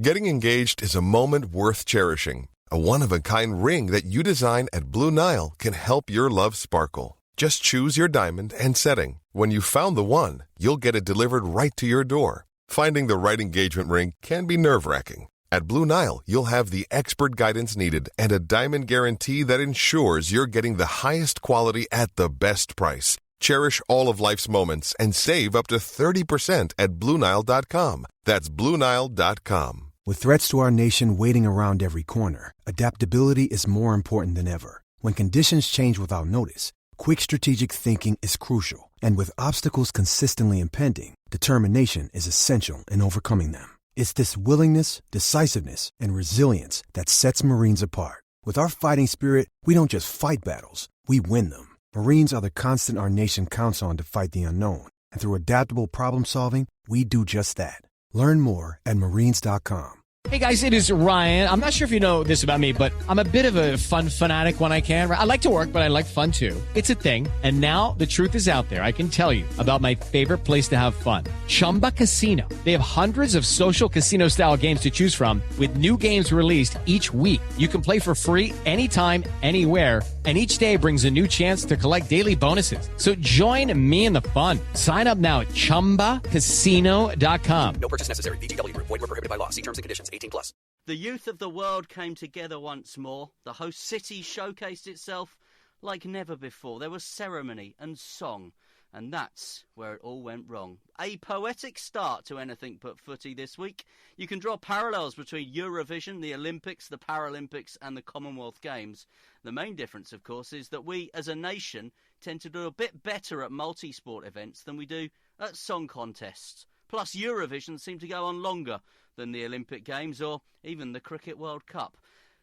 Getting engaged is a moment worth cherishing. A one-of-a-kind ring that you design at Blue Nile can help your love sparkle. Just choose your diamond and setting. When you've found the one, you'll get it delivered right to your door. Finding the right engagement ring can be nerve-wracking. At Blue Nile, you'll have the expert guidance needed and a diamond guarantee that ensures you're getting the highest quality at the best price. Cherish all of life's moments and save up to 30% at BlueNile.com. That's BlueNile.com. With threats to our nation waiting around every corner, adaptability is more important than ever. When conditions change without notice, quick strategic thinking is crucial. And with obstacles consistently impending, determination is essential in overcoming them. It's this willingness, decisiveness, and resilience that sets Marines apart. With our fighting spirit, we don't just fight battles, we win them. Marines are the constant our nation counts on to fight the unknown. And through adaptable problem solving, we do just that. Learn more at marines.com. Hey guys, it is Ryan. I'm not sure if you know this about me, but I'm a bit of a fun fanatic when I can. I like to work, but I like fun too. It's a thing. And now the truth is out there. I can tell you about my favorite place to have fun. Chumba Casino. They have hundreds of social casino style games to choose from with new games released each week. You can play for free anytime, anywhere. And each day brings a new chance to collect daily bonuses. So join me in the fun. Sign up now at ChumbaCasino.com. No purchase necessary. VGW Group. Void where prohibited by law. See terms and conditions. 18+. The youth of the world came together once more. The host city showcased itself like never before. There was ceremony and song, and that's where it all went wrong. A poetic start to anything but footy this week. You can draw parallels between Eurovision, the Olympics, the Paralympics and the Commonwealth Games. The main difference, of course, is that we as a nation tend to do a bit better at multi-sport events than we do at song contests. Plus, Eurovision seemed to go on longer than the Olympic Games or even the Cricket World Cup.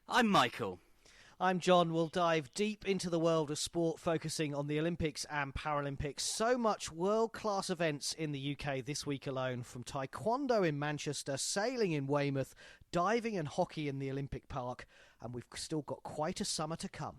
I'm Michael. I'm John. We'll dive deep into the world of sport, focusing on the Olympics and Paralympics. So much world-class events in the UK this week alone, from Taekwondo in Manchester, sailing in Weymouth, diving and hockey in the Olympic Park, and we've still got quite a summer to come.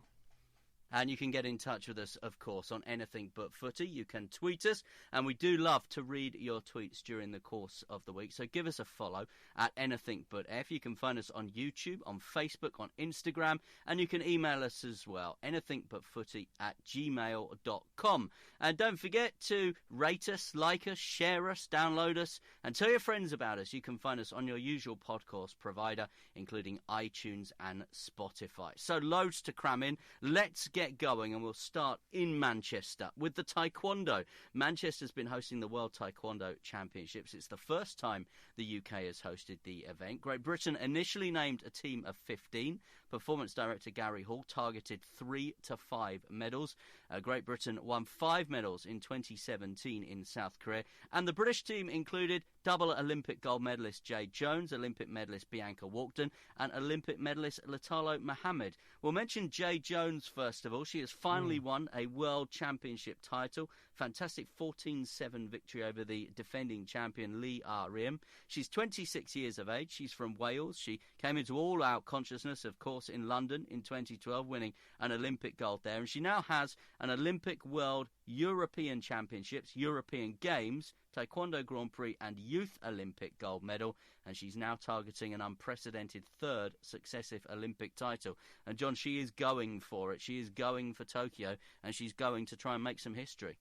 And you can get in touch with us, of course, on Anything But Footy. You can tweet us, and we do love to read your tweets during the course of the week. So give us a follow at Anything But F. You can find us on YouTube, on Facebook, on Instagram, and you can email us as well, anythingbutfooty@gmail.com. And don't forget to rate us, like us, share us, download us, and tell your friends about us. You can find us on your usual podcast provider, including iTunes and Spotify. So loads to cram in. Let's get going, and we'll start in Manchester with the Taekwondo. Manchester's been hosting the World Taekwondo Championships. It's the first time the UK has hosted the event. Great Britain initially named a team of 15. Performance director Gary Hall targeted 3 to 5 medals. Great Britain won 5 medals in 2017 in South Korea, and the British team included double Olympic gold medalist Jade Jones, Olympic medalist Bianca Walkden, and Olympic medalist Latalo Mohammed. We'll mention Jade Jones first of all. She has finally won a World Championship title. Fantastic 14-7 victory over the defending champion Lee Riem. She's 26 years of age. She's from Wales. She came into all-out consciousness, of course, in London in 2012, winning an Olympic gold there. And she now has an Olympic, World, European Championships, European Games, Taekwondo Grand Prix and Youth Olympic gold medal, and she's now targeting an unprecedented 3rd successive Olympic title. And John, she is going for it. She is going for Tokyo, and she's going to try and make some history.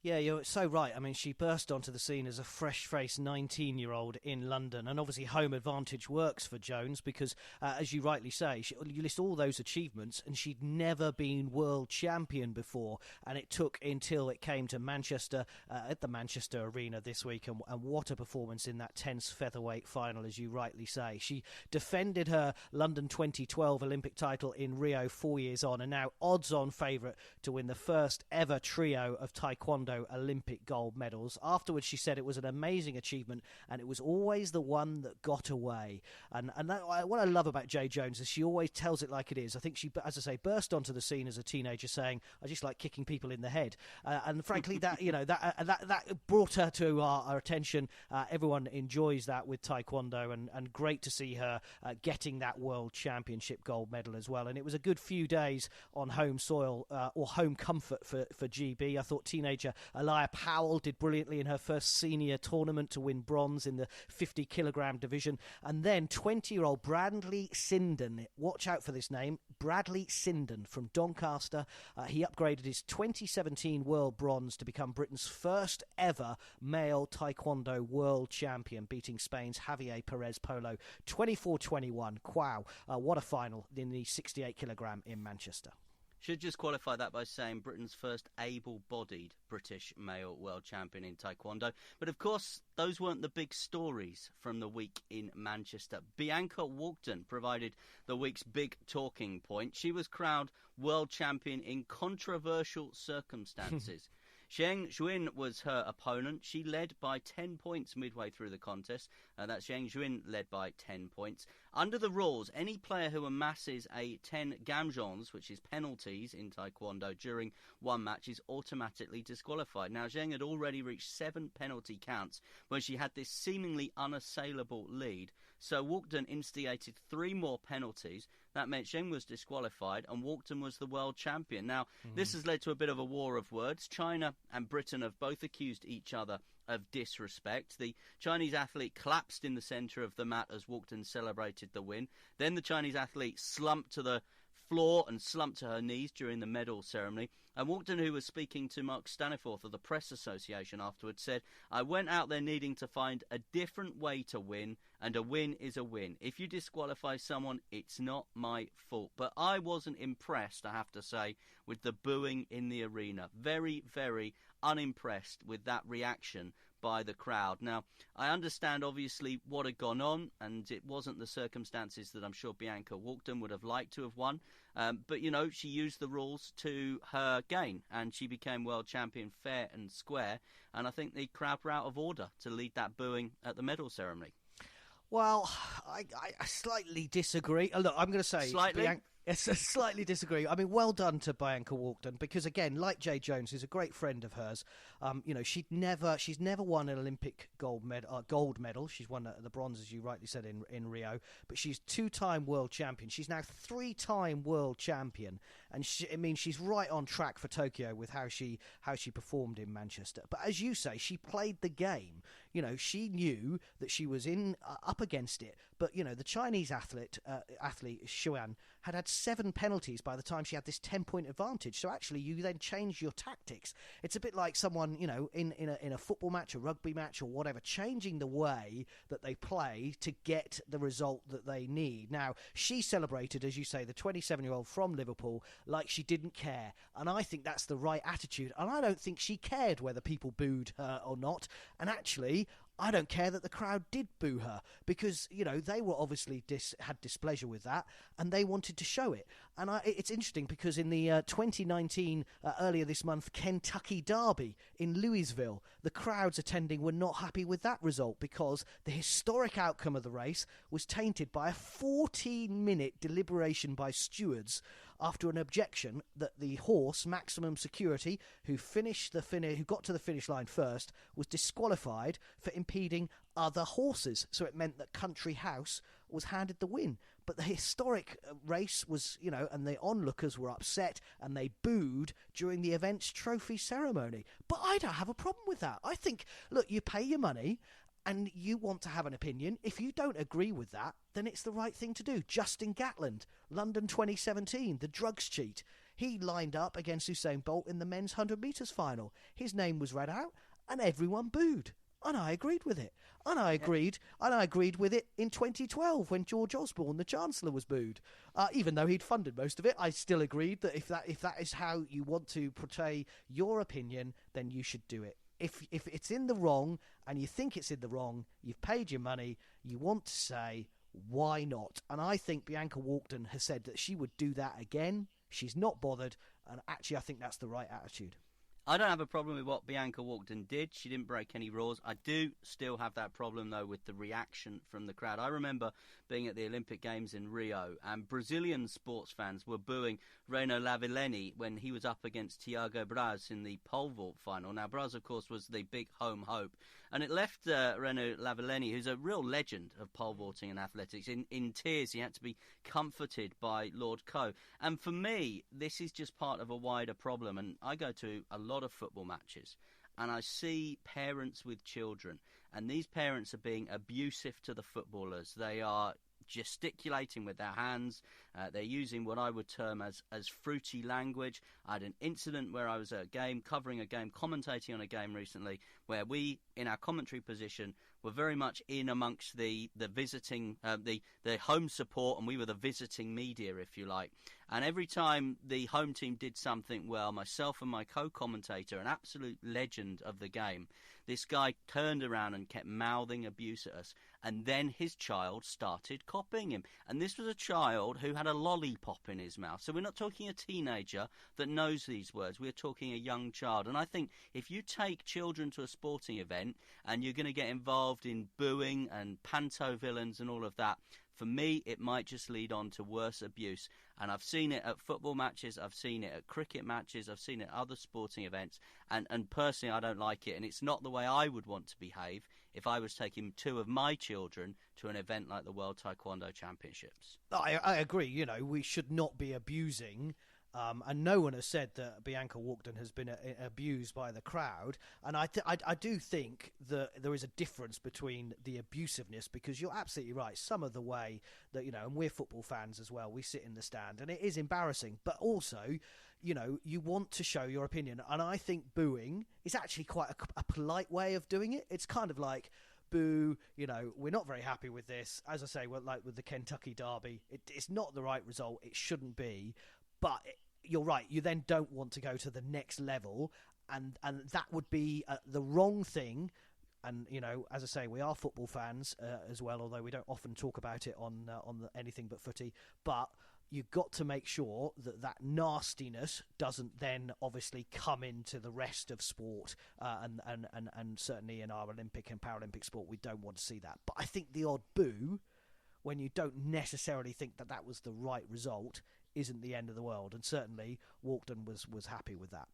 Yeah, you're so right. I mean, she burst onto the scene as a fresh-faced 19-year-old in London, and obviously home advantage works for Jones because, as you rightly say, you list all those achievements, and she'd never been world champion before, and it took until it came to Manchester at the Manchester Arena this week, and what a performance in that tense featherweight final, as you rightly say. She defended her London 2012 Olympic title in Rio 4 years on, and now odds-on favourite to win the first ever trio of Taekwondo Olympic gold medals. Afterwards, she said it was an amazing achievement, and it was always the one that got away. And what I love about Jade Jones is she always tells it like it is. I think she, as I say, burst onto the scene as a teenager, saying, "I just like kicking people in the head." And frankly, that that brought her to our attention. Everyone enjoys that with Taekwondo, and great to see her getting that World Championship gold medal as well. And it was a good few days on home soil or home comfort for GB. I thought teenager Elia Powell did brilliantly in her first senior tournament to win bronze in the 50-kilogram division. And then 20-year-old Bradley Sinden, watch out for this name, Bradley Sinden from Doncaster. He upgraded his 2017 world bronze to become Britain's first ever male Taekwondo world champion, beating Spain's Javier Perez Polo 24-21. Wow, what a final in the 68-kilogram in Manchester. Should just qualify that by saying Britain's first able-bodied British male world champion in Taekwondo. But of course, those weren't the big stories from the week in Manchester. Bianca Walkden provided the week's big talking point. She was crowned world champion in controversial circumstances. Zheng Xuin was her opponent. She led by 10 points midway through the contest. That's Zheng Xuin led by 10 points. Under the rules, any player who amasses a 10 gamjons, which is penalties in Taekwondo, during one match is automatically disqualified. Now, Zheng had already reached 7 penalty counts when she had this seemingly unassailable lead. So Walkden instigated 3 more penalties. That meant Zheng was disqualified and Walkden was the world champion. Now, this has led to a bit of a war of words. China and Britain have both accused each other of disrespect. The Chinese athlete collapsed in the centre of the mat as Walkden celebrated the win. Then the Chinese athlete slumped to the floor and slumped to her knees during the medal ceremony. And Walkden, who was speaking to Mark Staniforth of the Press Association afterwards, said, "I went out there needing to find a different way to win, and a win is a win. If you disqualify someone, it's not my fault." But I wasn't impressed, I have to say, with the booing in the arena. Very, very unimpressed with that reaction by the crowd. Now, I understand, obviously, what had gone on, and it wasn't the circumstances that I'm sure Bianca Walkden would have liked to have won. But, you know, she used the rules to her gain, and she became world champion fair and square. And I think the crowd were out of order to lead that booing at the medal ceremony. Well, I slightly disagree. Look, I'm going to say... Slightly? Yes, I slightly disagree. I mean, well done to Bianca Walkden, because again, like Jade Jones, who's a great friend of hers, you know, she's never won an Olympic gold medal. She's won the bronze, as you rightly said, in Rio, but she's 2-time world champion. She's now 3-time world champion, and she's right on track for Tokyo with how she performed in Manchester. But as you say, she played the game. You know, she knew that she was up against it. But, you know, the Chinese athlete Xuan had 7 penalties by the time she had this 10-point advantage. So actually, you then change your tactics. It's a bit like someone, you know, in a football match, a rugby match or whatever, changing the way that they play to get the result that they need. Now, she celebrated, as you say, the 27-year-old from Liverpool, like she didn't care. And I think that's the right attitude. And I don't think she cared whether people booed her or not. And actually, I don't care that the crowd did boo her, because, you know, they were obviously had displeasure with that, and they wanted to show it. And it's interesting because in the 2019, earlier this month, Kentucky Derby in Louisville, the crowds attending were not happy with that result because the historic outcome of the race was tainted by a 14-minute deliberation by stewards after an objection that the horse, Maximum Security, who got to the finish line first, was disqualified for impeding other horses. So it meant that Country House was handed the win. But the historic race was, you know, and the onlookers were upset and they booed during the event's trophy ceremony. But I don't have a problem with that. I think, look, you pay your money and you want to have an opinion. If you don't agree with that, then it's the right thing to do. Justin Gatland, London 2017, the drugs cheat. He lined up against Usain Bolt in the men's 100 metres final. His name was read out and everyone booed. And I agreed with it. And I agreed with it in 2012 when George Osborne, the Chancellor, was booed. Even though he'd funded most of it, I still agreed that if that is how you want to portray your opinion, then you should do it. If it's in the wrong and you think it's in the wrong, you've paid your money, you want to say, why not? And I think Bianca Walkden has said that she would do that again. She's not bothered, and actually I think that's the right attitude. I don't have a problem with what Bianca Walkden did. She didn't break any rules. I do still have that problem, though, with the reaction from the crowd. I remember being at the Olympic Games in Rio, and Brazilian sports fans were booing Reno Lavilleni when he was up against Tiago Braz in the pole vault final. Now, Braz, of course, was the big home hope, and it left Reno Lavilleni, who's a real legend of pole vaulting and athletics, in tears. He had to be comforted by Lord Coe. And for me, this is just part of a wider problem, and I go to a lot lot of football matches, and I see parents with children, and these parents are being abusive to the footballers. They are gesticulating with their hands. They're using what I would term as fruity language. I had an incident where I was at a game, covering a game, commentating on a game recently, where we, in our commentary position, were very much in amongst the visiting, the home support, and we were the visiting media, if you like. And every time the home team did something well, myself and my co-commentator, an absolute legend of the game, this guy turned around and kept mouthing abuse at us. And then his child started copying him. And this was a child who had a lollipop in his mouth. So we're not talking a teenager that knows these words. We're talking a young child. And I think if you take children to a sporting event and you're going to get involved in booing and panto villains and all of that, for me, it might just lead on to worse abuse. And I've seen it at football matches, I've seen it at cricket matches, I've seen it at other sporting events, and personally I don't like it. And it's not the way I would want to behave if I was taking two of my children to an event like the World Taekwondo Championships. I agree. You know, we should not be abusing. And no one has said that Bianca Walkden has been abused by the crowd. And I do think that there is a difference between the abusiveness, because you're absolutely right. Some of the way that, you know, and we're football fans as well, we sit in the stand and it is embarrassing. But also, you know, you want to show your opinion. And I think booing is actually quite a polite way of doing it. It's kind of like, boo, you know, we're not very happy with this. As I say, like with the Kentucky Derby, it's not the right result. It shouldn't be. But you're right, you then don't want to go to the next level, and that would be the wrong thing. And, you know, as I say, we are football fans as well, although we don't often talk about it on anything but footy. But you've got to make sure that nastiness doesn't then obviously come into the rest of sport, and certainly in our Olympic and Paralympic sport, we don't want to see that. But I think the odd boo, when you don't necessarily think that was the right result, isn't the end of the world, and certainly Walkden was happy with that.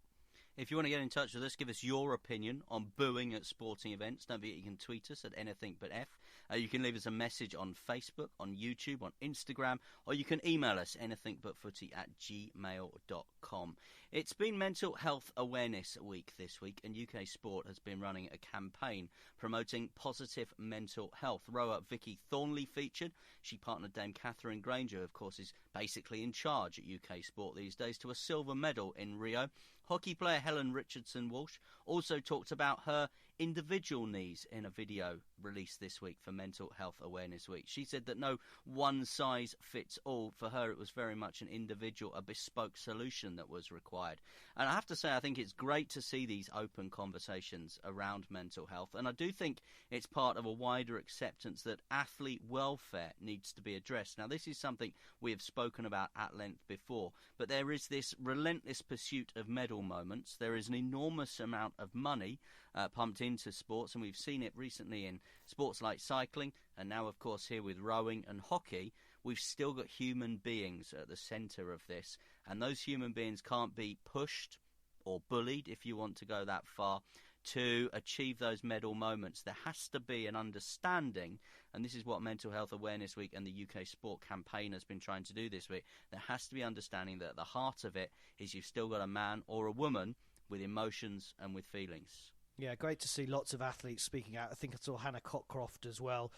If you want to get in touch with us, give us your opinion on booing at sporting events. Don't forget you can tweet us at anything but F. You can leave us a message on Facebook, on YouTube, on Instagram, or you can email us anythingButFooty@gmail.com. It's been Mental Health Awareness Week this week, and UK Sport has been running a campaign promoting positive mental health. Rower Vicky Thornley featured. She partnered Dame Catherine Granger, who of course is basically in charge at UK Sport these days, to a silver medal in Rio. Hockey player Helen Richardson-Walsh also talked about her individual needs in a video released this week for Mental Health Awareness Week. She said that no one size fits all. For her, it was very much an individual, a bespoke solution that was required. And I have to say, I think it's great to see these open conversations around mental health. And I do think it's part of a wider acceptance that athlete welfare needs to be addressed. Now, this is something we have spoken about at length before, but there is this relentless pursuit of medal moments. There is an enormous amount of money pumped into sports, and we've seen it recently in sports like cycling, and now of course here with rowing and hockey. We've still got human beings at the centre of this, and those human beings can't be pushed or bullied, if you want to go that far, to achieve those medal moments. There has to be an understanding, and this is what Mental Health Awareness Week and the UK Sport campaign has been trying to do this week. There has to be understanding that at the heart of it is you've still got a man or a woman with emotions and with feelings. Yeah, great to see lots of athletes speaking out. I think I saw Hannah Cockcroft as well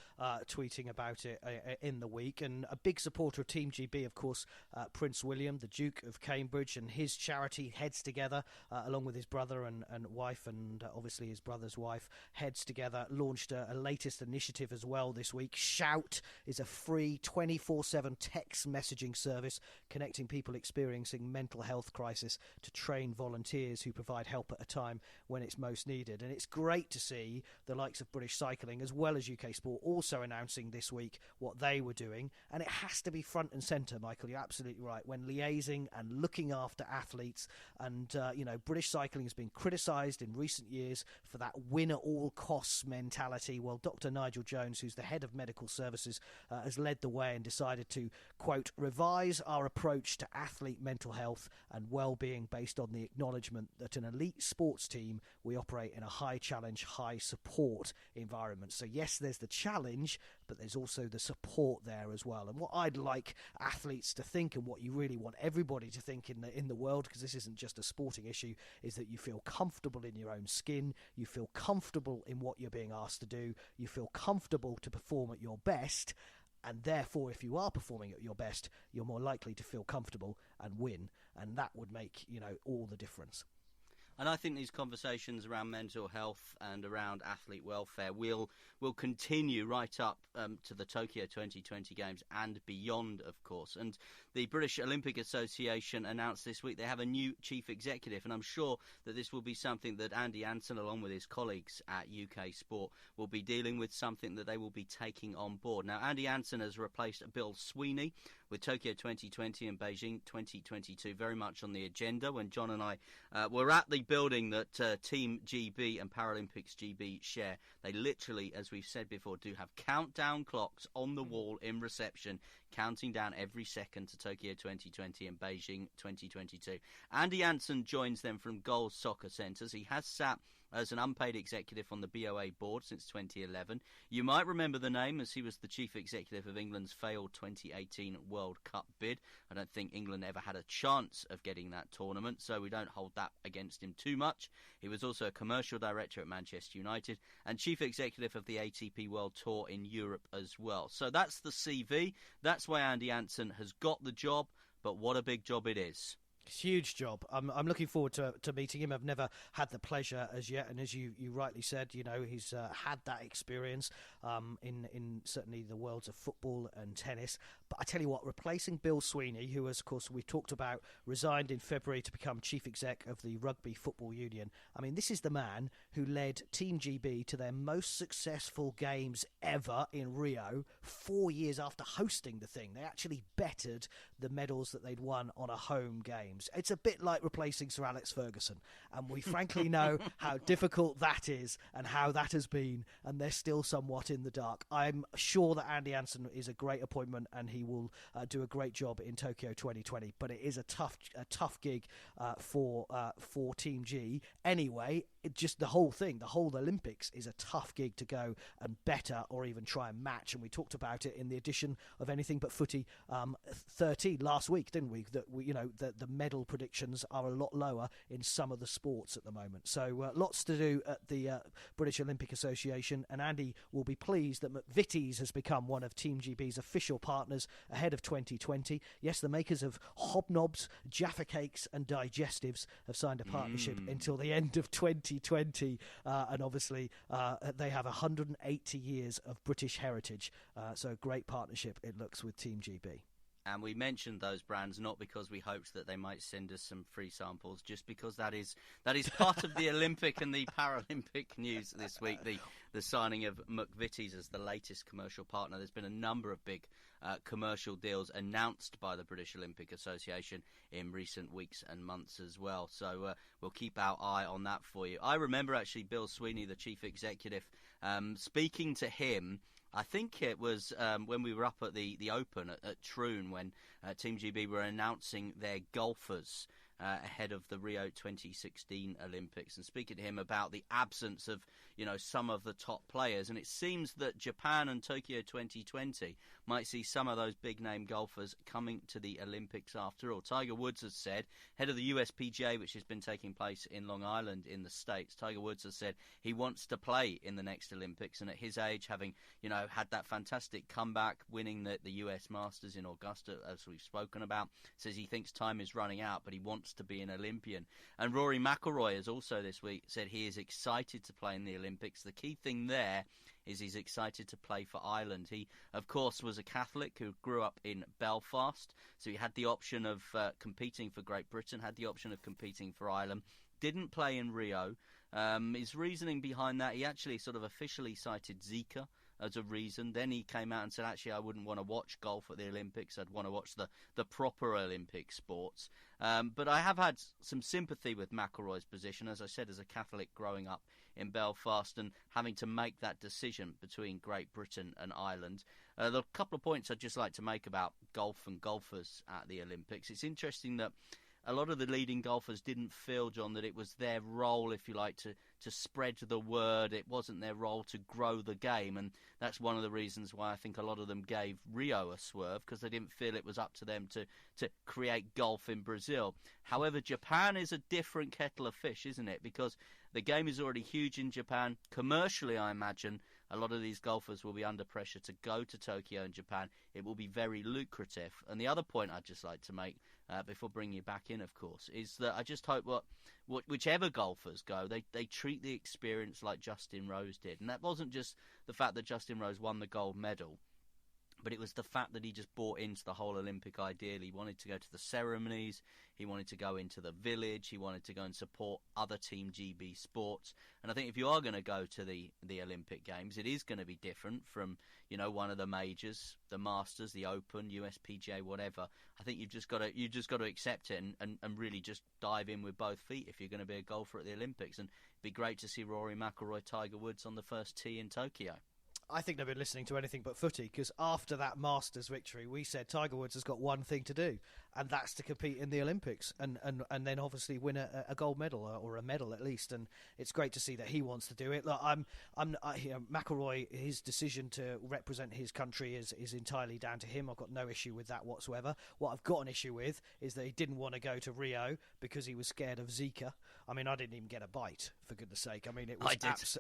tweeting about it in the week. And a big supporter of Team GB, of course, Prince William, the Duke of Cambridge, and his charity Heads Together, along with his brother and wife, and obviously his brother's wife, Heads Together, launched a latest initiative as well this week. Shout is a free 24/7 text messaging service connecting people experiencing mental health crisis to trained volunteers who provide help at a time when it's most needed. And it's great to see the likes of British Cycling as well as UK Sport also announcing this week what they were doing. And it has to be front and centre, Michael, you're absolutely right, when liaising and looking after athletes. And, you know, British Cycling has been criticised in recent years for that win-at-all-costs mentality. Well, Dr Nigel Jones, who's the head of medical services, has led the way and decided to, quote, revise our approach to athlete mental health and well-being based on the acknowledgement that an elite sports team, we operate in a high challenge, high support environment. So yes, there's the challenge, but there's also the support there as well. And what I'd like athletes to think, and what you really want everybody to think in the world, because this isn't just a sporting issue, is that you feel comfortable in your own skin, you feel comfortable in what you're being asked to do, you feel comfortable to perform at your best, and therefore if you are performing at your best, you're more likely to feel comfortable and win, and that would make, all the difference. And I think these conversations around mental health and around athlete welfare will continue right up to the Tokyo 2020 Games and beyond, of course. And the British Olympic Association announced this week they have a new chief executive, and I'm sure that this will be something that Andy Anson, along with his colleagues at UK Sport, will be dealing with, something that they will be taking on board. Now, Andy Anson has replaced Bill Sweeney, with Tokyo 2020 and Beijing 2022 very much on the agenda. When John and I were at the building that Team GB and Paralympics GB share, they literally, as we've said before, do have countdown clocks on the wall in reception, counting down every second to Tokyo 2020 and Beijing 2022. Andy Anson joins them from Goals Soccer Centres. He has sat as an unpaid executive on the BOA board since 2011. You might remember the name, as he was the chief executive of England's failed 2018 World Cup bid. I don't think England ever had a chance of getting that tournament, so we don't hold that against him too much. He was also a commercial director at Manchester United and chief executive of the ATP World Tour in Europe as well. So that's the CV. That's why Andy Anson has got the job, but what a big job it is. Huge job. I'm looking forward to meeting him. I've never had the pleasure as yet, and as you rightly said, he's had that experience in certainly the worlds of football and tennis. But I tell you what, replacing Bill Sweeney, who, as of course we talked about, resigned in February to become chief exec of the Rugby Football Union. I mean, this is the man who led Team GB to their most successful games ever in Rio 4 years after hosting the thing. They actually bettered the medals that they'd won on a home game. It's a bit like replacing Sir Alex Ferguson, and we frankly know how difficult that is and how that has been, and they're still somewhat in the dark. I'm sure that Andy Anson is a great appointment, and he will do a great job in Tokyo 2020, but it is a tough gig for Team G. Anyway, just the whole Olympics is a tough gig to go and better or even try and match, and we talked about it in the edition of Anything But Footy 13 last week, didn't we? That the medal predictions are a lot lower in some of the sports at the moment. So lots to do at the British Olympic Association, and Andy will be pleased that McVitie's has become one of Team GB's official partners ahead of 2020. Yes, the makers of hobnobs, Jaffa cakes and digestives have signed a partnership until the end of 2020, and obviously they have 180 years of British heritage, so a great partnership it looks with Team GB. And we mentioned those brands not because we hoped that they might send us some free samples, just because that is part of the Olympic and the Paralympic news this week, the signing of McVitie's as the latest commercial partner. There's been a number of big commercial deals announced by the British Olympic Association in recent weeks and months as well. So we'll keep our eye on that for you. I remember actually Bill Sweeney, the chief executive, speaking to him. I think it was when we were up at the Open at Troon, when Team GB were announcing their golfers ahead of the Rio 2016 Olympics, and speaking to him about the absence of some of the top players. And it seems that Japan and Tokyo 2020 might see some of those big name golfers coming to the Olympics after all. Tiger Woods has said, head of the USPGA, which has been taking place in Long Island in the States, Tiger Woods has said he wants to play in the next Olympics, and at his age, having had that fantastic comeback, winning the US Masters in Augusta, as we've spoken about, says he thinks time is running out, but he wants to be an Olympian. And Rory McIlroy has also this week said he is excited to play in the Olympics. The key thing there is he's excited to play for Ireland. He, of course, was a Catholic who grew up in Belfast, so he had the option of competing for Great Britain, had the option of competing for Ireland, didn't play in Rio. His reasoning behind that, he actually sort of officially cited Zika as a reason. Then he came out and said, actually, I wouldn't want to watch golf at the Olympics. I'd want to watch the proper Olympic sports. But I have had some sympathy with McIlroy's position, as I said, as a Catholic growing up in Belfast and having to make that decision between Great Britain and Ireland. There are a couple of points I'd just like to make about golf and golfers at the Olympics. It's interesting that a lot of the leading golfers didn't feel, John, that it was their role, if you like, to spread the word. It wasn't their role to grow the game, and that's one of the reasons why I think a lot of them gave Rio a swerve, because they didn't feel it was up to them to create golf in Brazil. However, Japan is a different kettle of fish, isn't it? Because the game is already huge in Japan. Commercially, I imagine a lot of these golfers will be under pressure to go to Tokyo in Japan. It will be very lucrative. And the other point I'd just like to make, before bringing you back in, of course, is that I just hope whichever golfers go, they treat the experience like Justin Rose did. And that wasn't just the fact that Justin Rose won the gold medal, but it was the fact that he just bought into the whole Olympic ideal. He wanted to go to the ceremonies, he wanted to go into the village, he wanted to go and support other Team GB sports. And I think if you are going to go to the Olympic Games, it is going to be different from, one of the majors, the Masters, the Open, USPGA, whatever. I think you've just got to accept it and really just dive in with both feet if you're going to be a golfer at the Olympics. And it'd be great to see Rory McIlroy, Tiger Woods on the first tee in Tokyo. I think they've been listening to anything but footy, because after that Masters victory, we said Tiger Woods has got one thing to do, and that's to compete in the Olympics and then obviously win a gold medal or a medal at least. And it's great to see that he wants to do it. Look, McIlroy, his decision to represent his country is entirely down to him. I've got no issue with that whatsoever. What I've got an issue with is that he didn't want to go to Rio because he was scared of Zika. I mean, I didn't even get a bite, for goodness sake. I mean, it was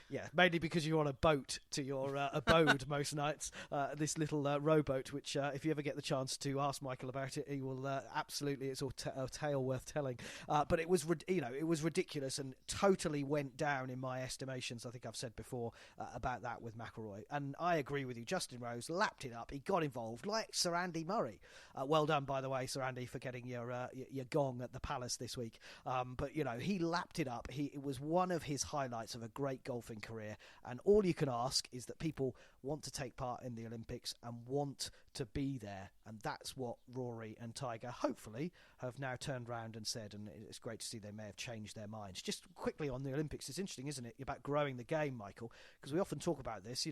yeah, mainly because you're on a boat to your abode most nights. This little rowboat, which if you ever get the chance to ask Michael about it, he will absolutely. It's a tale worth telling. But it was, it was ridiculous and totally went down in my estimations. I think I've said before about that with McIlroy, and I agree with you. Justin Rose lapped it up. He got involved like Sir Andy Murray. Well done, by the way, Sir Andy, for getting your gong at the Palace this week. But he lapped it up. It was one of his highlights of a great golfing career, and all you can ask is that people want to take part in the Olympics and want to be there, and that's what Rory and Tiger hopefully have now turned around and said, and it's great to see they may have changed their minds. Just quickly on the Olympics, it's interesting, isn't it, about growing the game, Michael, because we often talk about this,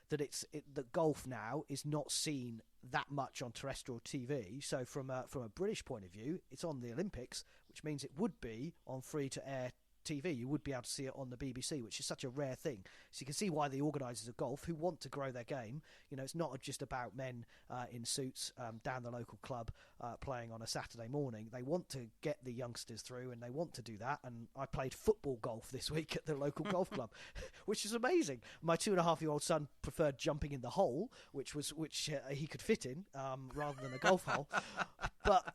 that that golf now is not seen that much on terrestrial TV. So from a British point of view, it's on the Olympics, which means it would be on free-to-air TV. You would be able to see it on the BBC, which is such a rare thing. So you can see why the organisers of golf, who want to grow their game, it's not just about men in suits down the local club playing on a Saturday morning. They want to get the youngsters through, and they want to do that. And I played football golf this week at the local golf club, which is amazing. My 2.5-year-old son preferred jumping in the hole, which he could fit in rather than a golf hole. But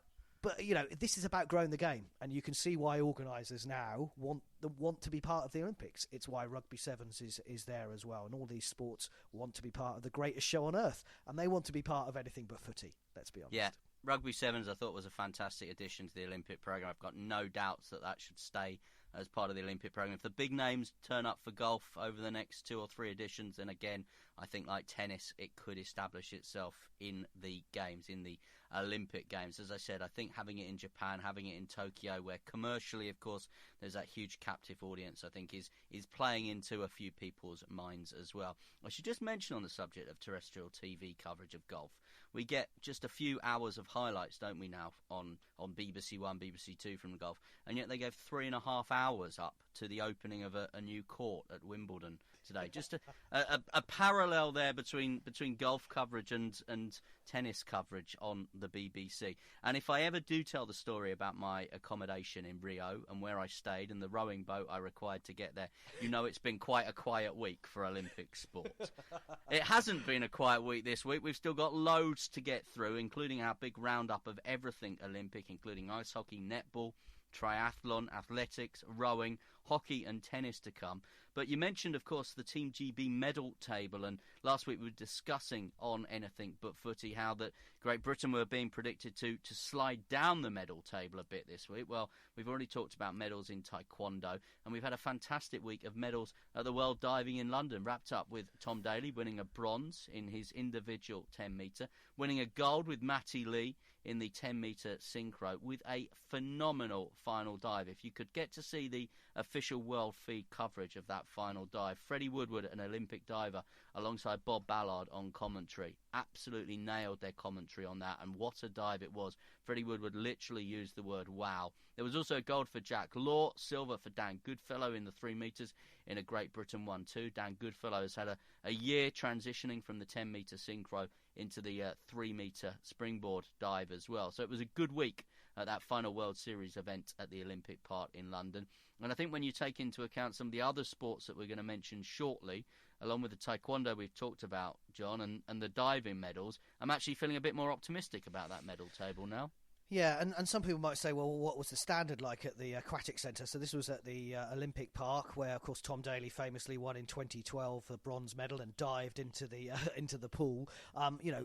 this is about growing the game, and you can see why organisers now want to be part of the Olympics. It's why Rugby Sevens is there as well, and all these sports want to be part of the greatest show on earth, and they want to be part of anything but footy. Let's be honest. Yeah, Rugby Sevens I thought was a fantastic addition to the Olympic programme. I've got no doubts that should stay as part of the Olympic programme. If the big names turn up for golf over the next 2 or 3 editions, then again, I think like tennis, it could establish itself in the games, in the Olympic Games. As I said, I think having it in Japan, having it in Tokyo, where commercially, of course, there's that huge captive audience, I think is playing into a few people's minds as well. I should just mention on the subject of terrestrial TV coverage of golf, we get just a few hours of highlights, don't we now, on BBC One, BBC Two from the golf, and yet they gave 3.5 hours up to the opening of a new court at Wimbledon today. Just a parallel there between golf coverage and tennis coverage on the BBC. And if I ever do tell the story about my accommodation in Rio and where I stayed and the rowing boat I required to get there, it's been quite a quiet week for Olympic sport. It hasn't been a quiet week this week. We've still got loads to get through, including our big roundup of everything Olympic, including ice hockey, netball, triathlon, athletics, rowing, hockey and tennis to come. But you mentioned, of course, the Team GB medal table, and last week we were discussing on Anything But Footy how that Great Britain were being predicted to slide down the medal table a bit this week. Well, we've already talked about medals in Taekwondo, and we've had a fantastic week of medals at the World Diving in London, wrapped up with Tom Daley winning a bronze in his individual 10-metre, winning a gold with Matty Lee in the 10-metre synchro with a phenomenal final dive. If you could get to see the official official world feed coverage of that final dive. Freddie Woodward, an Olympic diver, alongside Bob Ballard on commentary, absolutely nailed their commentary on that, and what a dive it was. Freddie Woodward literally used the word wow. There was also gold for Jack Law, silver for Dan Goodfellow in the 3 metres in a Great Britain 1-2. Dan Goodfellow has had a year transitioning from the 10-metre synchro into the 3-metre springboard dive as well. So it was a good week at that final World Series event at the Olympic Park in London. And I think when you take into account some of the other sports that we're going to mention shortly, along with the taekwondo we've talked about, John, and the diving medals, I'm actually feeling a bit more optimistic about that medal table now. Yeah, and some people might say, well, what was the standard like at the Aquatic Centre? So this was at the Olympic Park, where, of course, Tom Daley famously won in 2012 the bronze medal and dived into the pool.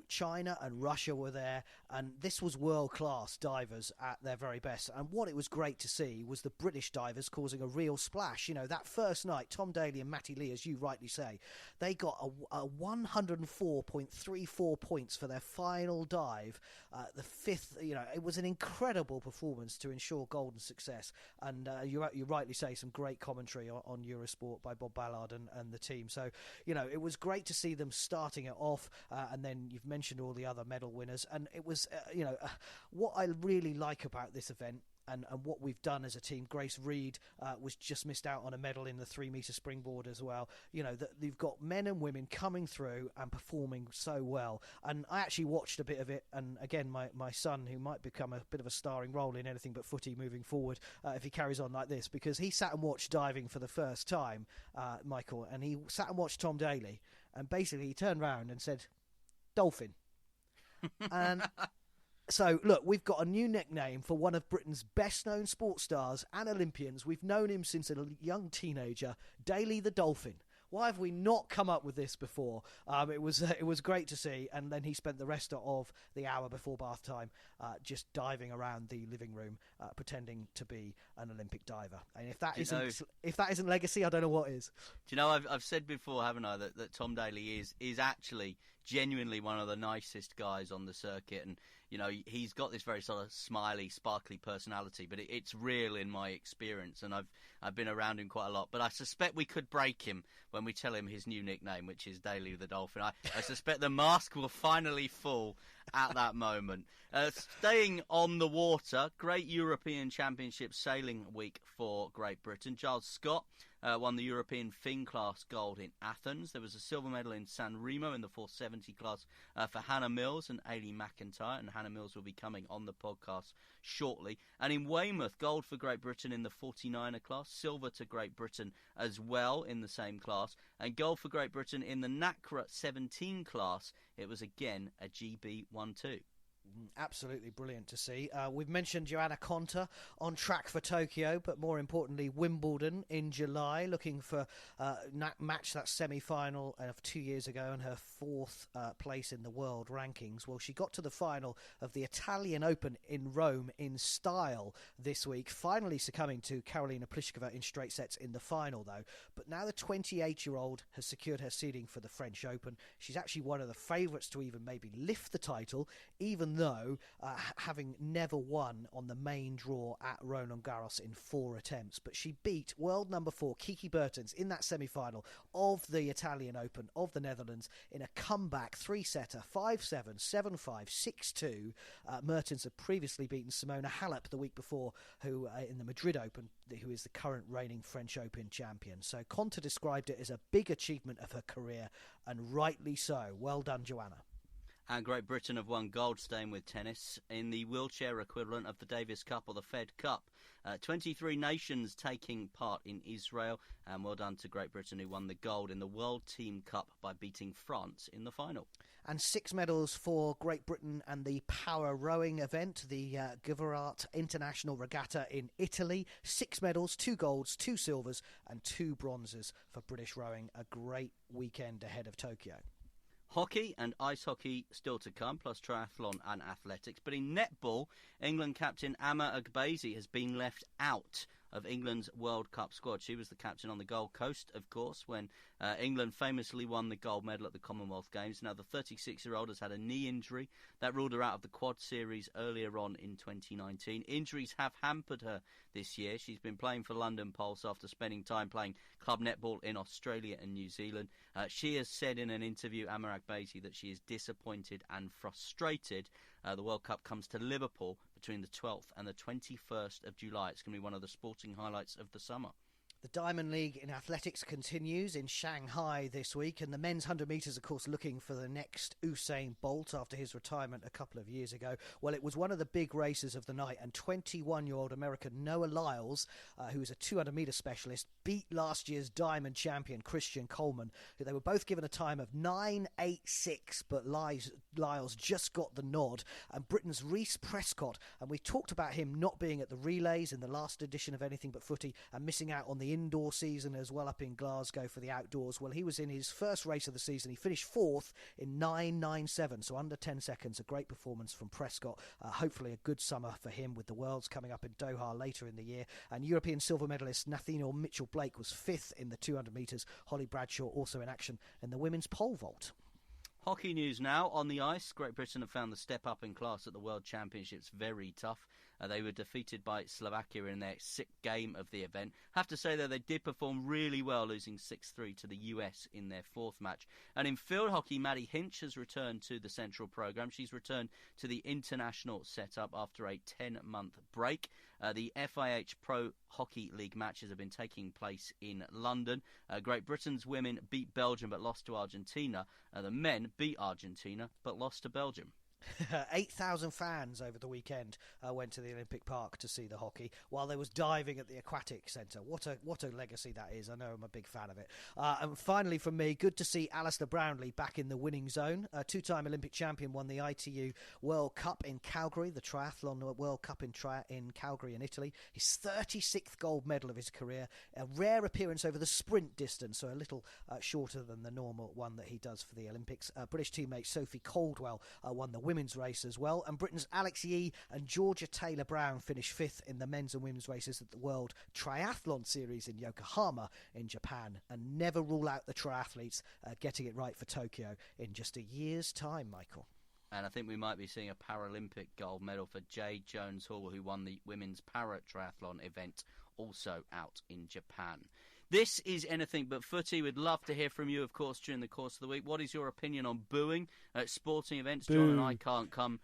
China and Russia were there, and this was world-class divers at their very best. And what it was great to see was the British divers causing a real splash. That first night, Tom Daley and Matty Lee, as you rightly say, they got a 104.34 points for their final dive. The fifth, it was an incredible performance to ensure golden success, and you rightly say some great commentary on Eurosport by Bob Ballard and the team. So it was great to see them starting it off, and then you've mentioned all the other medal winners, and it was what I really like about this event. And what we've done as a team, Grace Reed was just missed out on a medal in the 3-metre springboard as well. That you've got men and women coming through and performing so well. And I actually watched a bit of it. And again, my son, who might become a bit of a starring role in anything but footy moving forward, if he carries on like this, because he sat and watched diving for the first time, Michael, and he sat and watched Tom Daley, and basically he turned around and said, "Dolphin." And so, look, we've got a new nickname for one of Britain's best-known sports stars and Olympians. We've known him since a young teenager, Daley the Dolphin. Why have we not come up with this before? It was great to see, and then he spent the rest of the hour before bath time just diving around the living room, pretending to be an Olympic diver. And if that isn't legacy, I don't know what is. Do you know, I've said before, haven't I, that Tom Daley is actually genuinely one of the nicest guys on the circuit, and he's got this very sort of smiley, sparkly personality, but it's real in my experience, and I've been around him quite a lot. But I suspect we could break him when we tell him his new nickname, which is Daley the Dolphin. I suspect the mask will finally fall at that moment. Staying on the water, great European Championship sailing week for Great Britain. Giles Scott won the European Finn class gold in Athens. There was a silver medal in San Remo in the 470 class for Hannah Mills and Aileen McIntyre, and Hannah Mills will be coming on the podcast shortly. And in Weymouth, gold for Great Britain in the 49er class, silver to Great Britain as well in the same class, and gold for Great Britain in the NACRA 17 class. It was again a GB 1-2. Absolutely brilliant to see. We've mentioned Joanna Konta on track for Tokyo, but more importantly Wimbledon in July, looking for match that semi-final of 2 years ago and her 4th place in the world rankings. Well, she got to the final of the Italian Open in Rome in style this week, finally succumbing to Karolina Pliskova in straight sets in the final though. But now the 28-year-old has secured her seeding for the French Open. She's actually one of the favourites to even maybe lift the title, even though having never won on the main draw at Roland Garros in 4 attempts. But she beat world number 4 Kiki Bertens in that semi-final of the Italian Open of the Netherlands in a comeback 3-setter, 5-7, 7-5, 6-2. Mertens had previously beaten Simona Halep the week before, who in the Madrid Open, who is the current reigning French Open champion. So Konta described it as a big achievement of her career, and rightly so. Well done, Joanna. And Great Britain have won gold, staying with tennis, in the wheelchair equivalent of the Davis Cup or the Fed Cup. 23 nations taking part in Israel, and well done to Great Britain, who won the gold in the World Team Cup by beating France in the final. And 6 medals for Great Britain and the power rowing event, the Giverart International Regatta in Italy. 6 medals, 2 golds, 2 silvers and 2 bronzes for British rowing. A great weekend ahead of Tokyo. Hockey and ice hockey still to come, plus triathlon and athletics. But in netball, England captain Amma Agbezi has been left out of England's World Cup squad. She was the captain on the Gold Coast, of course, when England famously won the gold medal at the Commonwealth Games. Now, the 36-year-old has had a knee injury that ruled her out of the Quad Series earlier on in 2019. Injuries have hampered her this year. She's been playing for London Pulse after spending time playing club netball in Australia and New Zealand. She has said in an interview, Amarag Beatty, that she is disappointed and frustrated. The World Cup comes to Liverpool between the 12th and the 21st of July. It's going to be one of the sporting highlights of the summer. The Diamond League in athletics continues in Shanghai this week, and the men's 100 metres, of course, looking for the next Usain Bolt after his retirement a couple of years ago. Well, it was one of the big races of the night, and 21-year-old American Noah Lyles, who is a 200-metre specialist, beat last year's Diamond champion Christian Coleman, who they were both given a time of 9.86, but Lyles just got the nod. And Britain's Reece Prescott, and we talked about him not being at the relays in the last edition of Anything But Footy and missing out on the indoor season as well up in Glasgow for the outdoors. Well, he was in his first race of the season. He finished fourth in 9.97, so under 10 seconds. A great performance from Prescott. Hopefully a good summer for him with the Worlds coming up in Doha later in the year. And European silver medalist Nathaniel Mitchell-Blake was fifth in the 200 metres. Holly Bradshaw also in action in the women's pole vault. Hockey news now. On the ice, Great Britain have found the step up in class at the World Championships very tough. They were defeated by Slovakia in their sixth game of the event. Have to say, though, they did perform really well, losing 6-3 to the US in their fourth match. And in field hockey, Maddie Hinch has returned to the Central programme. She's returned to the international setup after a 10-month break. The FIH Pro Hockey League matches have been taking place in London. Great Britain's women beat Belgium but lost to Argentina. The men beat Argentina but lost to Belgium. 8,000 fans over the weekend went to the Olympic Park to see the hockey while there was diving at the Aquatic Centre. What a legacy that is. I know I'm a big fan of it. And finally from me, good to see Alistair Brownlee back in the winning zone. A two-time Olympic champion won the ITU World Cup in Calgary, the Triathlon World Cup in Calgary in Italy. His 36th gold medal of his career. A rare appearance over the sprint distance, so a little shorter than the normal one that he does for the Olympics. British teammate Sophie Caldwell won the women's race as well, and Britain's Alex Yee and Georgia Taylor-Brown finished fifth in the men's and women's races at the World Triathlon Series in Yokohama in Japan. And never rule out the triathletes getting it right for Tokyo in just a year's time, Michael. And I think we might be seeing a Paralympic gold medal for Jade Jones Hall, who won the women's para-triathlon event, also out in Japan. This is Anything But Footy. We'd love to hear from you, of course, during the course of the week. What is your opinion on booing at sporting events? John and I can't come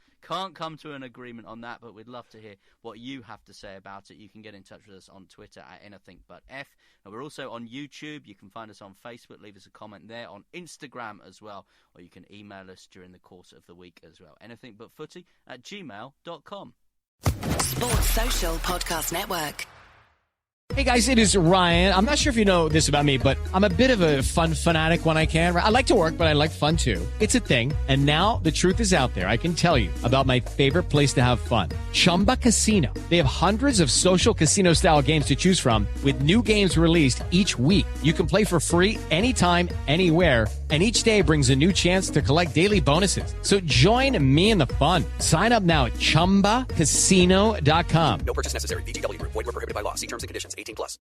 to an agreement on that, but we'd love to hear what you have to say about it. You can get in touch with us on Twitter at AnythingButF. And we're also on YouTube. You can find us on Facebook. Leave us a comment there. On Instagram as well. Or you can email us during the course of the week as well. AnythingButFooty@gmail.com. Sports Social Podcast Network. Hey guys, it is Ryan. I'm not sure if you know this about me, but I'm a bit of a fun fanatic when I can. I like to work, but I like fun too. It's a thing. And now the truth is out there. I can tell you about my favorite place to have fun. Chumba Casino. They have hundreds of social casino style games to choose from with new games released each week. You can play for free anytime, anywhere. And each day brings a new chance to collect daily bonuses. So join me in the fun. Sign up now at ChumbaCasino.com. No purchase necessary. VGW Group. Void where prohibited by law. See terms and conditions. 18+.